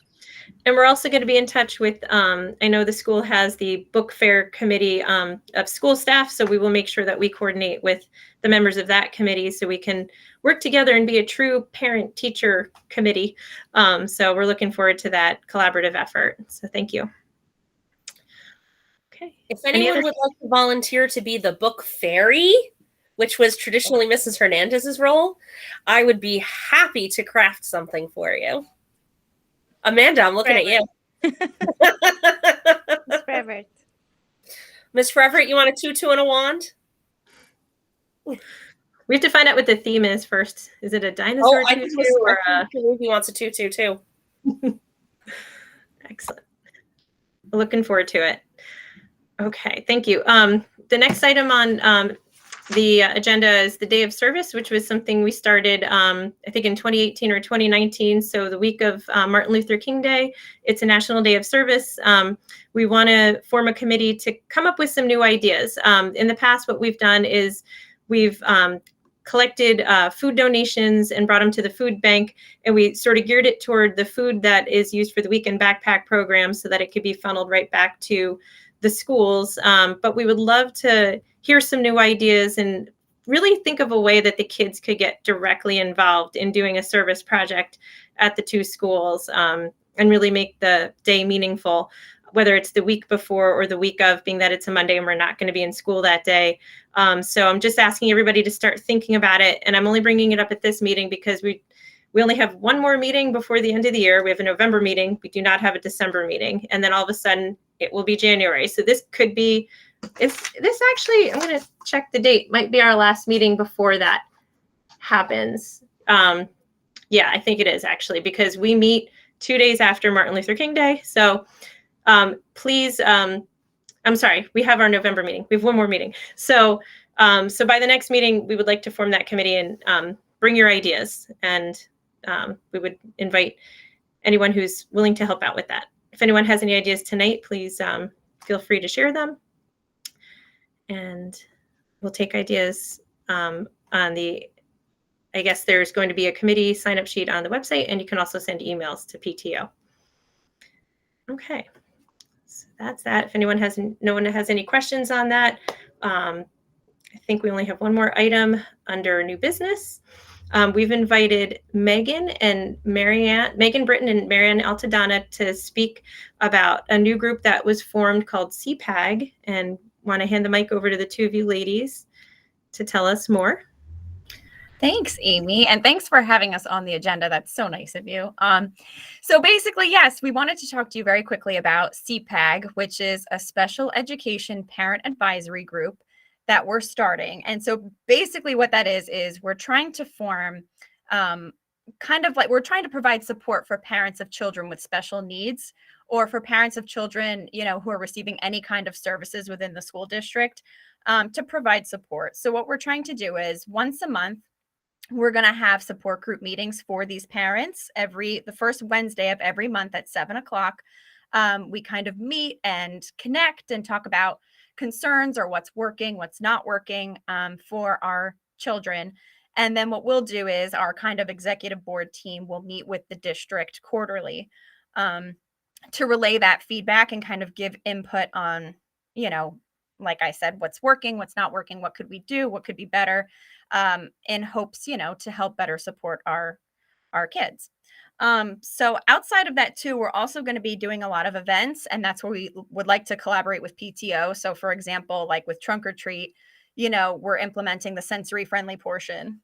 And we're also going to be in touch with, I know the school has the book fair committee of school staff, so we will make sure that we coordinate with the members of that committee so we can work together and be a true parent-teacher committee. So we're looking forward to that collaborative effort. So thank you. Okay. If anyone would like to volunteer to be the book fairy, which was traditionally Mrs. Hernandez's role, I would be happy to craft something for you. Amanda, I'm looking at you. Miss Frebert. Miss Frebert, you want a tutu and a wand? We have to find out what the theme is first. Is it a dinosaur tutu or he wants a tutu too? Excellent. Looking forward to it. Okay, thank you. The next item on the agenda is the Day of Service, which was something we started, I think, in 2018 or 2019. So the week of Martin Luther King Day, it's a National Day of Service. We want to form a committee to come up with some new ideas. In the past, what we've done is we've collected food donations and brought them to the food bank, and we sort of geared it toward the food that is used for the weekend backpack program so that it could be funneled right back to the schools. But we would love to hear some new ideas and really think of a way that the kids could get directly involved in doing a service project at the two schools and really make the day meaningful, whether it's the week before or the week of, being that it's a Monday and we're not going to be in school that day. So I'm just asking everybody to start thinking about it. And I'm only bringing it up at this meeting because we only have one more meeting before the end of the year. We have a November meeting. We do not have a December meeting. And then all of a sudden it will be January. So this could be Is this actually, I'm going to check the date, might be our last meeting before that happens. Yeah, I think it is actually, because we meet 2 days after Martin Luther King Day. So please, I'm sorry, we have our November meeting. We have one more meeting. So so by the next meeting, we would like to form that committee and bring your ideas. And we would invite anyone who's willing to help out with that. If anyone has any ideas tonight, please feel free to share them. And we'll take ideas on the, I guess there's going to be a committee sign-up sheet on the website, and you can also send emails to PTO. Okay, so that's that. If anyone has, no one has any questions on that, I think we only have one more item under new business. We've invited Megan Britton and Marianne Altadonna to speak about a new group that was formed called CPAG, and want to hand the mic over to the two of you ladies to tell us more. Thanks, Amy. And thanks for having us on the agenda. That's so nice of you. So basically, yes, we wanted to talk to you very quickly about CPAG, which is a special education parent advisory group that we're starting. And so basically what that is we're trying to form we're trying to provide support for parents of children with special needs, or for parents of children, who are receiving any kind of services within the school district, to provide support. So what we're trying to do is once a month, we're going to have support group meetings for these parents the first Wednesday of every month at 7:00. We kind of meet and connect and talk about concerns or what's working, what's not working for our children. And then what we'll do is our kind of executive board team will meet with the district quarterly to relay that feedback and kind of give input on, like I said, what's working, what's not working, what could we do, what could be better, in hopes, to help better support our kids. So outside of that too, we're also going to be doing a lot of events, and that's where we would like to collaborate with PTO. So for example, like with Trunk or Treat, we're implementing the sensory friendly portion.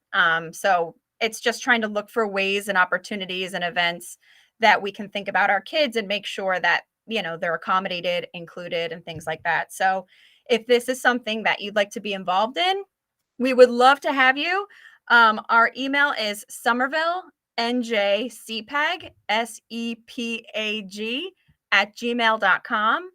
So it's just trying to look for ways and opportunities and events that we can think about our kids and make sure that, they're accommodated, included, and things like that. So if this is something that you'd like to be involved in, we would love to have you. Our email is Somerville, NJCPAG, SEPAG @gmail.com.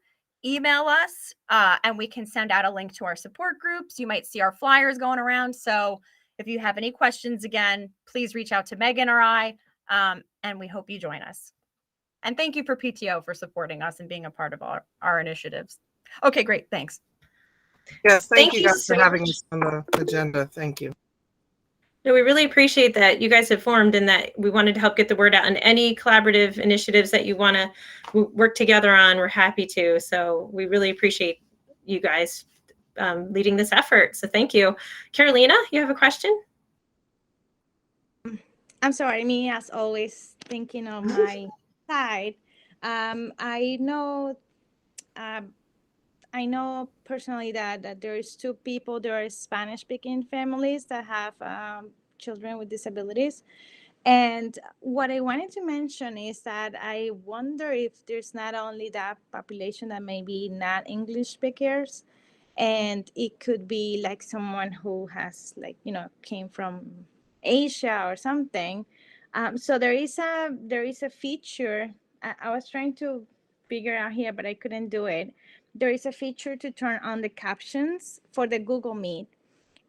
Email us and we can send out a link to our support groups. You might see our flyers going around. So if you have any questions, again, please reach out to Megan or I, and we hope you join us. And thank you for PTO for supporting us and being a part of our initiatives. Okay, great. Thanks. Yes, thank you guys so for having much. us on the agenda. Thank you. No, we really appreciate that you guys have formed, and that we wanted to help get the word out. And any collaborative initiatives that you want to work together on, we're happy to. So we really appreciate you guys leading this effort. So thank you. Carolina, you have a question? I'm sorry, me as always thinking on my side. I know personally that there's two people. There are Spanish-speaking families that have children with disabilities. And what I wanted to mention is that I wonder if there's not only that population that may be not English speakers, and it could be like someone who has came from Asia or something. So there is a feature. I was trying to figure out here, but I couldn't do it. There is a feature to turn on the captions for the Google Meet.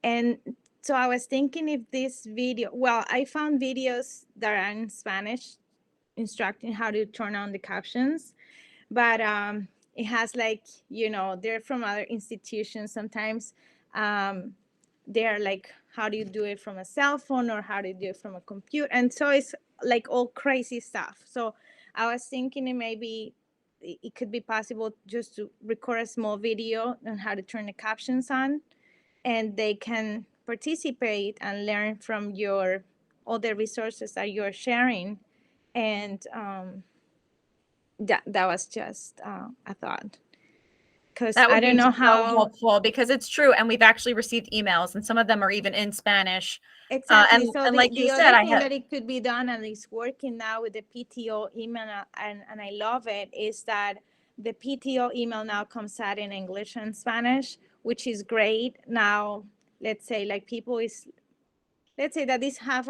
And so I was thinking if this video, I found videos that are in Spanish instructing how to turn on the captions, but it has they're from other institutions. Sometimes they're like, how do you do it from a cell phone, or how do you do it from a computer? And so it's like all crazy stuff. So I was thinking maybe it could be possible just to record a small video on how to turn the captions on, and they can participate and learn from all the resources that you're sharing. And that was just a thought, because That would I don't be know so how helpful, because it's true. And we've actually received emails, and some of them are even in Spanish. exactly. So And like you the said, other I thing have. that it could be done, and it's working now with the PTO email, and I love it, is that the PTO email now comes out in English and Spanish, which is great. Now, let's say like let's say that they have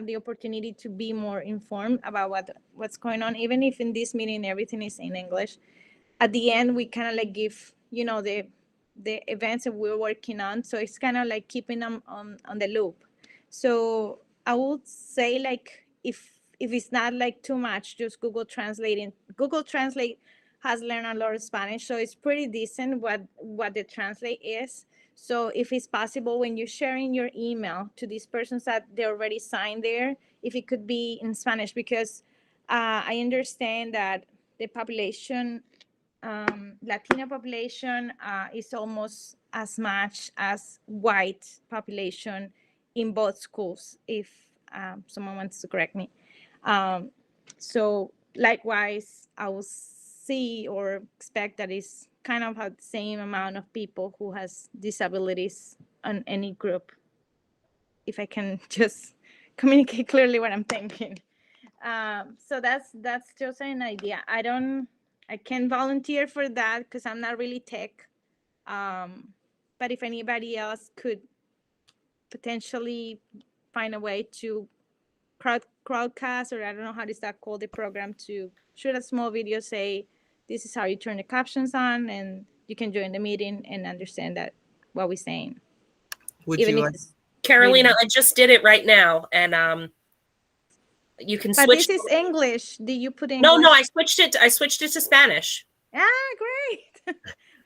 the opportunity to be more informed about what's going on, even if in this meeting everything is in English. At the end, we kind of like give, the events that we're working on. So it's kind of like keeping them on the loop. So I would say like, if it's not like too much, just Google Translate has learned a lot of Spanish. So it's pretty decent what the translate is. So if it's possible, when you're sharing your email to these persons that they already signed there, if it could be in Spanish, because I understand that the population, Latino population is almost as much as white population in both schools, if someone wants to correct me. So likewise, I will see or expect that it's kind of the same amount of people who has disabilities on any group, if I can just communicate clearly what I'm thinking. So that's just an idea. I can't volunteer for that because I'm not really tech. But if anybody else could potentially find a way to crowdcast, or I don't know how does that call the program, to shoot a small video, say, this is how you turn the captions on, and you can join the meeting and understand that what we're saying. Carolina, I just did it right now, and you can switch. But this is English. Do you put English? No, I switched it. I switched it to Spanish. Ah, great.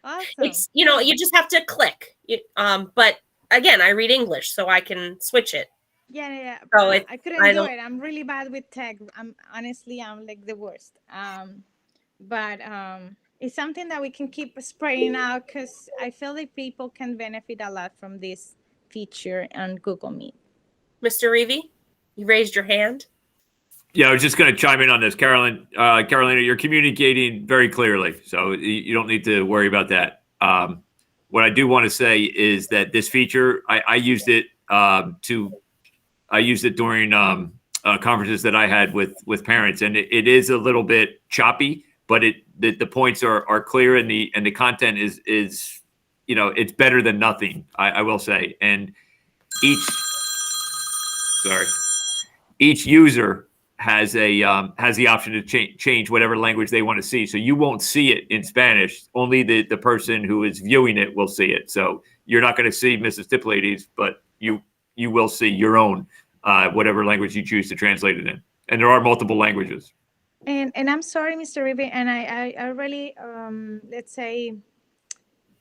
Awesome. It's, you just have to click. But again, I read English, so I can switch it. Yeah. So I couldn't do it. I'm really bad with tech. I'm like the worst. But it's something that we can keep spreading out, because I feel like people can benefit a lot from this feature on Google Meet. Mr. Reevy, you raised your hand. Yeah, I was just going to chime in on this, Carolina. You're communicating very clearly, so you don't need to worry about that. What I do want to say is that this feature, I used it during conferences that I had with parents, and it is a little bit choppy, but the points are clear, and the content is it's better than nothing. I will say, and each user has the option to change whatever language they want to see. So you won't see it in Spanish. Only the person who is viewing it will see it. So you're not going to see Mrs. Tiplades, but you will see your own, whatever language you choose to translate it in. And there are multiple languages. And I'm sorry, Mr. Ribe, and I really, let's say,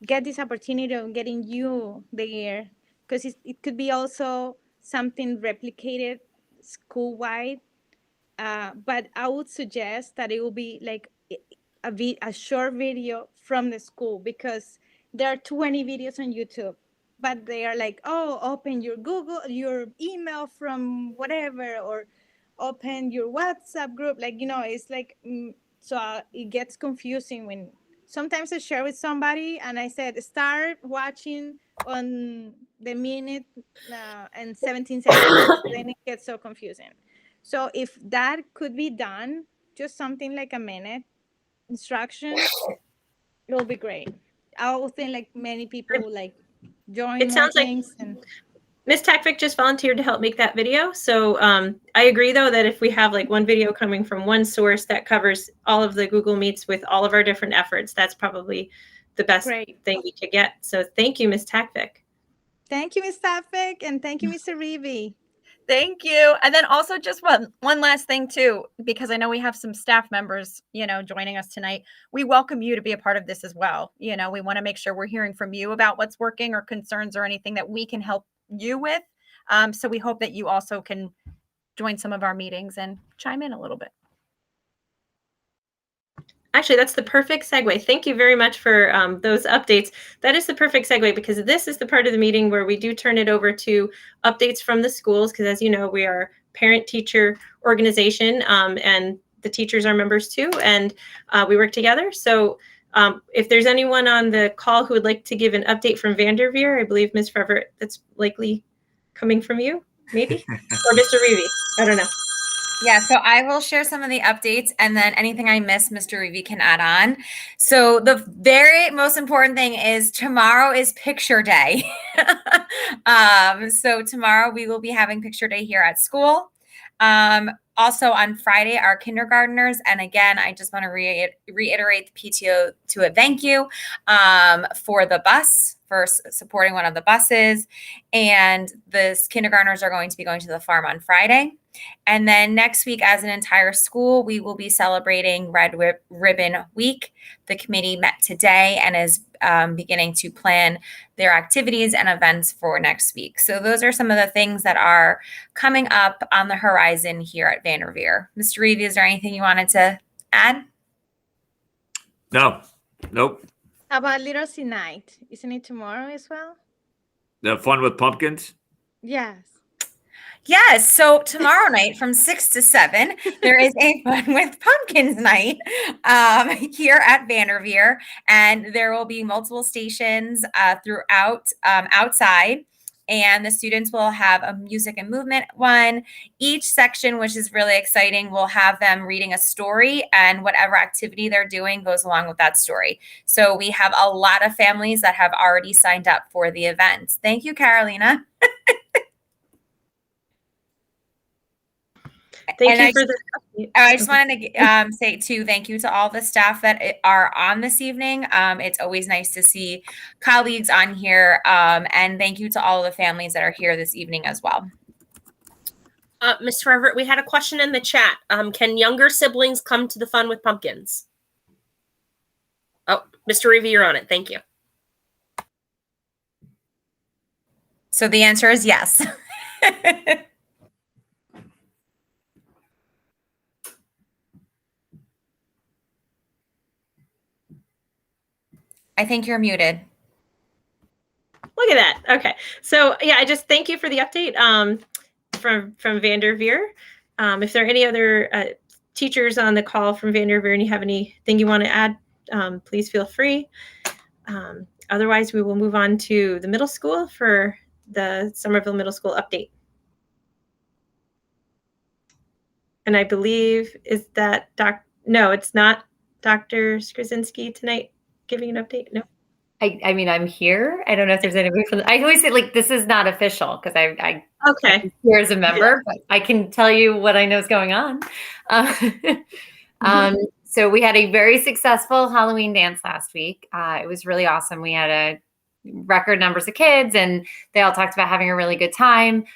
get this opportunity of getting you there, because it could be also something replicated school-wide. But I would suggest that it will be like a short video from the school, because there are 20 videos on YouTube, but they are like, oh, open your email from whatever, or open your WhatsApp group. Like, it's like, so it gets confusing when sometimes I share with somebody and I said, start watching on the minute and 17 seconds. Then it gets so confusing. So if that could be done, just something like a minute instruction, it will be great. I would think like many people will like join. It sounds like Ms. Takvik just volunteered to help make that video. So I agree, though, that if we have like one video coming from one source that covers all of the Google Meets with all of our different efforts, that's probably the best thing we could get. So thank you, Ms. Takvik. Thank you, Ms. Takvik, and thank you, Mr. Reevy. Thank you. And then also just one last thing too, because I know we have some staff members, joining us tonight. We welcome you to be a part of this as well. We want to make sure we're hearing from you about what's working or concerns or anything that we can help you with. So we hope that you also can join some of our meetings and chime in a little bit. Actually, that's the perfect segue. Thank you very much for those updates. That is the perfect segue, because this is the part of the meeting where we do turn it over to updates from the schools, because as you know, we are parent-teacher organization, and the teachers are members too, and we work together. So if there's anyone on the call who would like to give an update from Vanderveer, I believe Ms. Frevert, that's likely coming from you, maybe? Or Mr. Reevy, I don't know. Yeah, so I will share some of the updates, and then anything I miss, Mr. Reevy can add on. So the very most important thing is tomorrow is picture day. So tomorrow we will be having picture day here at school. Also on Friday, our kindergartners, and again, I just want to reiterate the PTO to a thank you for the bus, for supporting one of the buses. And the kindergartners are going to be going to the farm on Friday. And then next week, as an entire school, we will be celebrating Red Ribbon Week. The committee met today and is beginning to plan their activities and events for next week. So those are some of the things that are coming up on the horizon here at Vanderveer. Mr. Reevy, is there anything you wanted to add? No, nope. How about Literacy Night? Isn't it tomorrow as well? The fun with pumpkins. Yes. Yes. So tomorrow night from 6 to 7, there is a Fun with Pumpkins night here at Vanderveer. And there will be multiple stations throughout outside. And the students will have a music and movement one. Each section, which is really exciting, will have them reading a story, and whatever activity they're doing goes along with that story. So we have a lot of families that have already signed up for the event. Thank you, Carolina. Thank you I for just, the. I just wanted to say too, thank you to all the staff that are on this evening. It's always nice to see colleagues on here, and thank you to all the families that are here this evening as well. Ms. Everett, we had a question in the chat. Can younger siblings come to the Fun with Pumpkins? Oh, Mr. Reevy, you're on it. Thank you. So the answer is yes. I think you're muted. Look at that. Okay. So yeah, I just thank you for the update from Vanderveer. If there are any other teachers on the call from Vanderveer and you have anything you want to add, please feel free. Otherwise, we will move on to the middle school for the Somerville Middle School update. And I believe, is that no, it's not Dr. Skrasinski tonight giving an update? No. I mean, I'm here. I don't know if there's anybody from. I always say like this is not official because I'm here as a member, but I can tell you what I know is going on. So we had a very successful Halloween dance last week. It was really awesome. We had a record numbers of kids, and they all talked about having a really good time.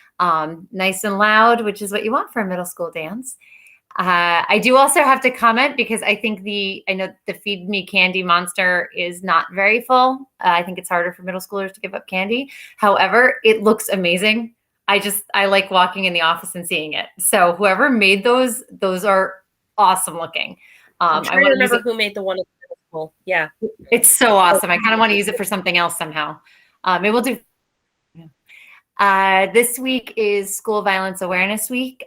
Nice and loud, which is what you want for a middle school dance. I do also have to comment because I think I know the Feed Me Candy monster is not very full. I think it's harder for middle schoolers to give up candy. However, it looks amazing. I like walking in the office and seeing it. So whoever made those are awesome looking. I'm trying to remember who made the one in the middle school. Yeah. It's so awesome. I kind of want to use it for something else somehow. It will do. This week is School Violence Awareness Week.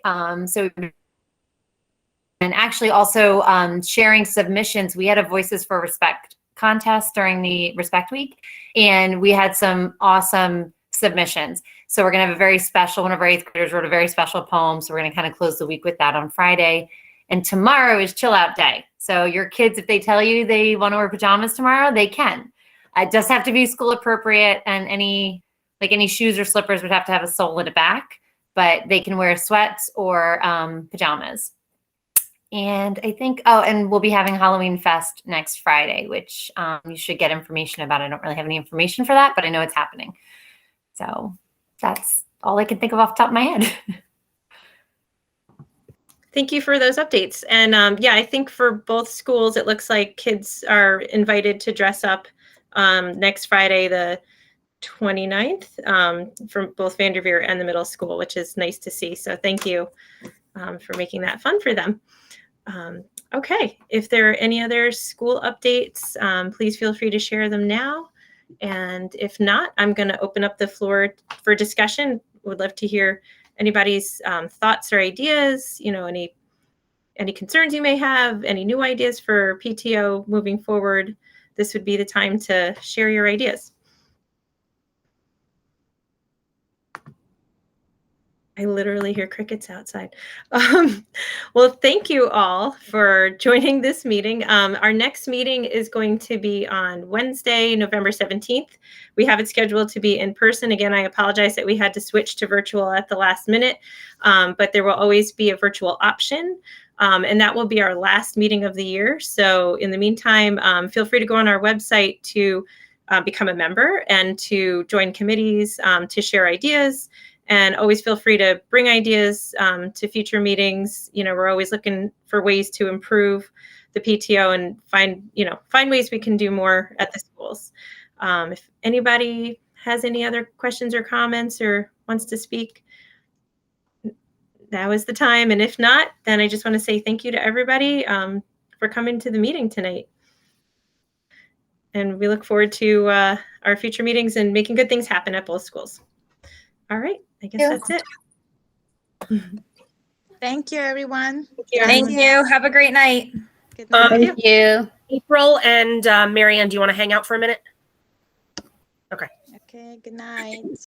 And actually also sharing submissions. We had a Voices for Respect contest during the Respect Week, and we had some awesome submissions. So we're going to have a very special, one of our 8th graders wrote a very special poem. So we're going to kind of close the week with that on Friday. And tomorrow is chill out day. So your kids, if they tell you they want to wear pajamas tomorrow, they can. It does have to be school appropriate, and any shoes or slippers would have to have a sole at the back, but they can wear sweats or pajamas. And I think, and we'll be having Halloween Fest next Friday, which you should get information about. I don't really have any information for that, but I know it's happening. So that's all I can think of off the top of my head. Thank you for those updates. And yeah, I think for both schools, it looks like kids are invited to dress up next Friday, the 29th, from both Vanderveer and the middle school, which is nice to see. So thank you for making that fun for them. Okay, if there are any other school updates, please feel free to share them now. And if not, I'm going to open up the floor for discussion. Would love to hear anybody's thoughts or ideas, any concerns you may have, any new ideas for PTO moving forward. This would be the time to share your ideas. I literally hear crickets outside. Well, thank you all for joining this meeting. Our next meeting is going to be on Wednesday, November 17th. We have it scheduled to be in person. Again, I apologize that we had to switch to virtual at the last minute, but there will always be a virtual option. And that will be our last meeting of the year. So in the meantime, feel free to go on our website to become a member and to join committees, to share ideas. And always feel free to bring ideas to future meetings. You know, we're always looking for ways to improve the PTO and find ways we can do more at the schools. If anybody has any other questions or comments or wants to speak, now is the time. And if not, then I just want to say thank you to everybody for coming to the meeting tonight. And we look forward to our future meetings and making good things happen at both schools. All right, I guess that's it. Thank you, everyone. Thank you. Have a great night. Good night. Thank you. April and Marianne, do you want to hang out for a minute? Okay. Okay, good night.